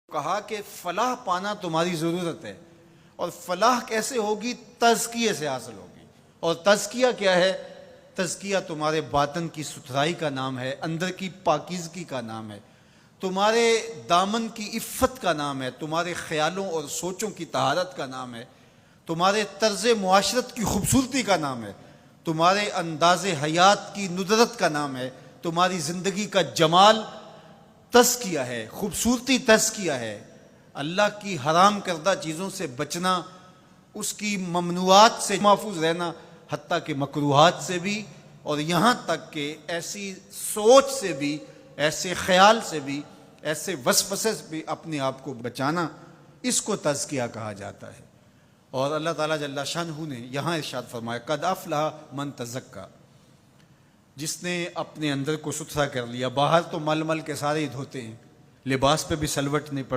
कहा कि फलाह पाना तुम्हारी ज़रूरत है, और फलाह कैसे होगी? तज़किये से हासिल होगी। और तज़किया क्या है? तज़किया तुम्हारे बातन की सुथराई का नाम है, अंदर की पाकीज़गी का नाम है, तुम्हारे दामन की इफ़्फ़त का नाम है, तुम्हारे ख़यालों और सोचों की तहारत का नाम है, तुम्हारे तर्ज़ मुआशरत की खूबसूरती का नाम है, तुम्हारे अंदाज़े हयात की नुदरत का नाम है, तुम्हारी ज़िंदगी का जमाल तज़किया है, खूबसूरती तज़किया है। अल्लाह की हराम करदा चीज़ों से बचना, उसकी ममनुआत से महफूज रहना, हत्ता कि मकरूहात से भी, और यहाँ तक कि ऐसी सोच से भी, ऐसे ख्याल से भी, ऐसे वसवसे से भी अपने आप को बचाना, इसको तज़किया कहा जाता है। और अल्लाह ताला जल्ला शानहू ने यहाँ इरशाद फरमाया, कद अफ़लह मन तज़क्का, जिसने अपने अंदर को सुथरा कर लिया। बाहर तो मल मल के सारे ही धोते हैं, लिबास पे भी सलवट नहीं पड़ती।